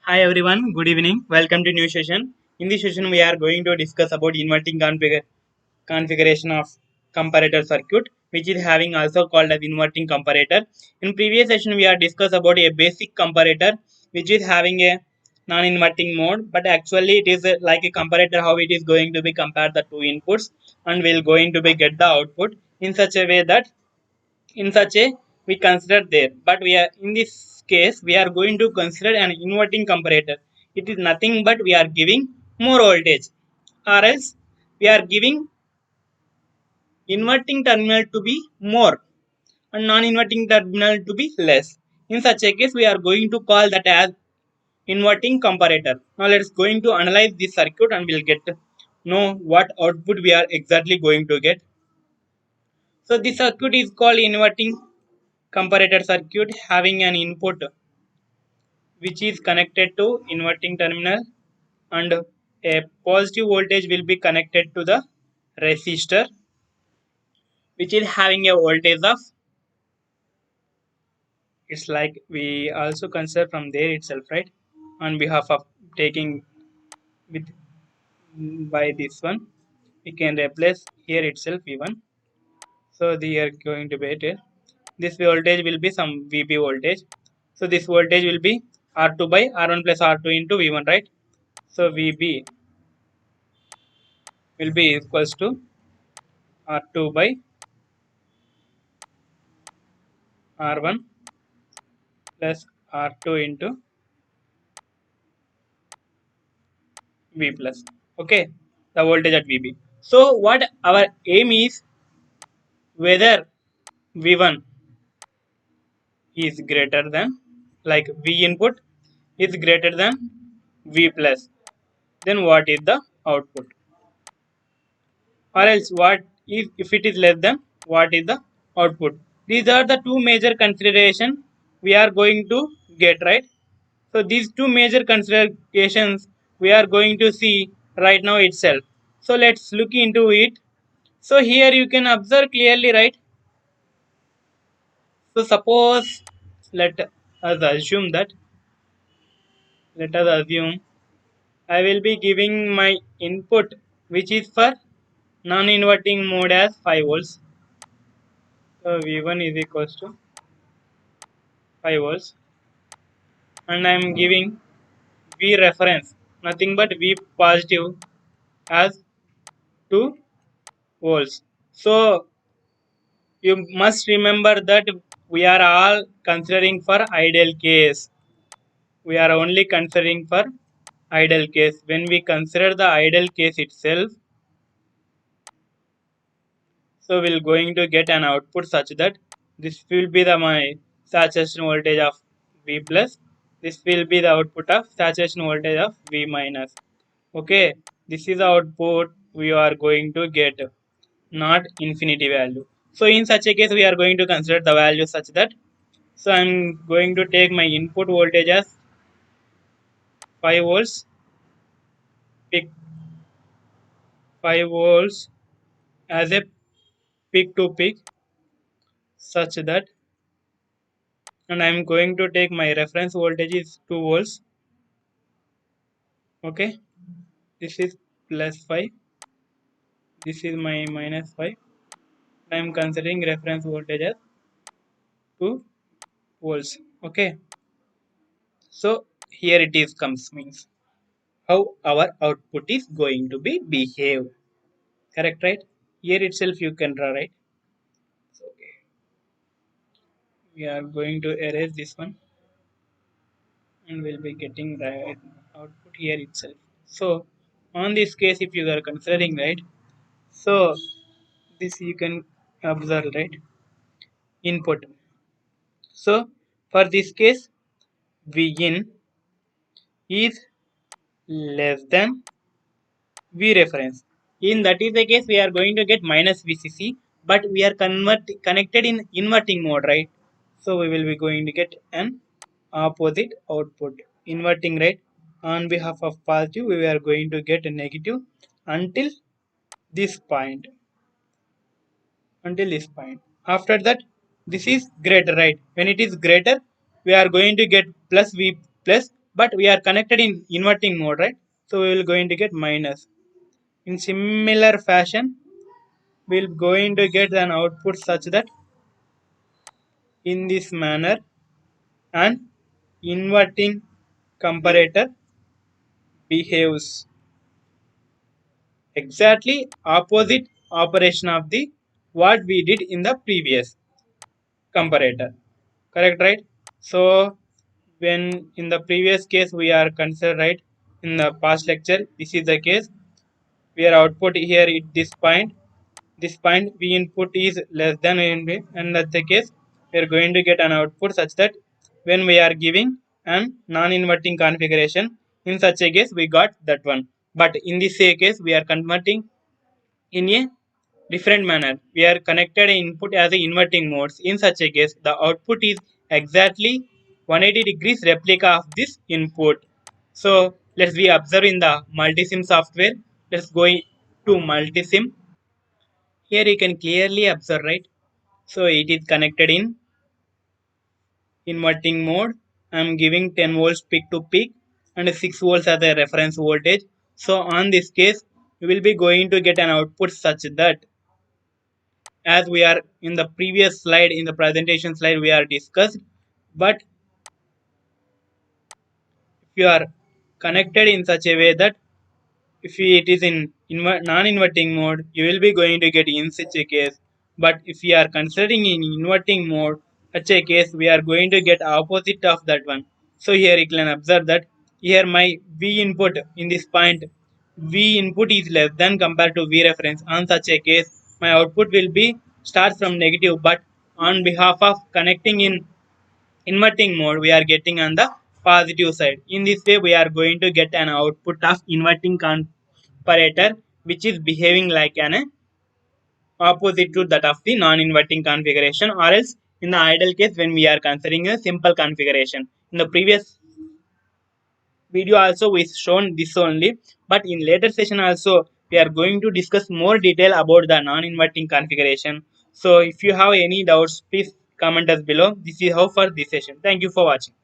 Hi everyone, good evening. Welcome to new session. In this session, we are going to discuss about inverting configuration of comparator circuit, which is having also called as inverting comparator. In previous session, we are discussed about a basic comparator, which is having a non-inverting mode, but actually it is like a comparator how it is going to be compared the two inputs and will going to be get the output in such a way that in such a we consider there, but we are in this case we are going to consider an inverting comparator. It is nothing but we are giving more voltage, or else we are giving inverting terminal to be more and non-inverting terminal to be less. In such a case we are going to call that as inverting comparator. Now let's going to analyze this circuit and we'll get to know what output we are exactly going to get. So this circuit is called inverting comparator circuit, having an input which is connected to inverting terminal, and a positive voltage will be connected to the resistor, which is having a voltage of, it's like we also consider from there itself, right? On behalf of taking with by this one we can replace here itself v1. So they are going to be it here. This voltage will be some vb voltage, so this voltage will be r2 by r1 plus r2 into v1, right? So vb will be equals to R2 by R1 plus R2 into V plus. Okay, the voltage at VB. So what our aim is, whether V1 is greater than, like V input is greater than V plus, then what is the output? Or else what if it is less than, what is the output? These are the two major consideration we are going to get, right? So these two major considerations we are going to see right now itself. So let's look into it. So here you can observe clearly, right? So suppose let us assume that, let us assume I will be giving my input which is for non-inverting mode as 5 volts. So V1 is equals to 5 volts, and I am giving V reference nothing but V positive as 2 volts. So you must remember that we are all considering for ideal case. We are only considering for ideal case. When we consider the ideal case itself, so we'll going to get an output such that this will be the my saturation voltage of V plus. This will be the output of saturation voltage of V minus. Okay, this is the output we are going to get, not infinity value. So in such a case, we are going to consider the value such that, so I'm going to take my input voltage as 5 volts, pick 5 volts as a peak to peak such that, and I'm going to take my reference voltage is 2 volts. Okay, this is plus 5, this is my minus 5. I'm considering reference voltage as 2 volts. Okay, so here it is comes means how our output is going to be behave. Correct, right? Here itself you can draw, right? So, okay, we are going to erase this one and we'll be getting the output here itself. So on this case, if you are considering, right, so this you can observe, right, input. So for this case, V in is less than V reference. In that is the case, we are going to get minus VCC, but we are connected in inverting mode, right? So we will be going to get an opposite output, inverting, right? On behalf of positive, we are going to get a negative until this point, until this point. After that, this is greater, right? When it is greater, we are going to get plus V plus. but we are connected in inverting mode, right? So we will going to get minus. In similar fashion, we'll going to get an output such that in this manner an inverting comparator behaves exactly opposite operation of the what we did in the previous comparator. Correct, right? So when in the previous case we are considered, right, in the past lecture, this is the case where output here at this point v input is less than nb, and that's the case we are going to get an output such that when we are giving an non-inverting configuration, in such a case we got that one. But in this case we are converting in a different manner. We are connected input as a inverting modes. In such a case, the output is exactly 180 degrees replica of this input. So let's be observe in the multisim software. Let's go to multisim. Here you can clearly observe, right? So it is connected in inverting mode. I am giving 10 volts peak to peak and 6 volts as a reference voltage. So on this case, you will be going to get an output such that, as we are in the previous slide, in the presentation slide we are discussed, but if you are connected in such a way that if it is in non-inverting mode, you will be going to get in such a case. But if we are considering in inverting mode, such a case we are going to get opposite of that one. So here you can observe that here my v input in this point, v input is less than compared to v reference. On such a case my output will be starts from negative, but on behalf of connecting in inverting mode we are getting on the positive side. In this way we are going to get an output of inverting comparator which is behaving like an opposite to that of the non-inverting configuration, or else in the ideal case when we are considering a simple configuration. In the previous video also we shown this only, but in later session also we are going to discuss more detail about the non-inverting configuration. So if you have any doubts, please comment us below. This is how for this session. Thank you for watching.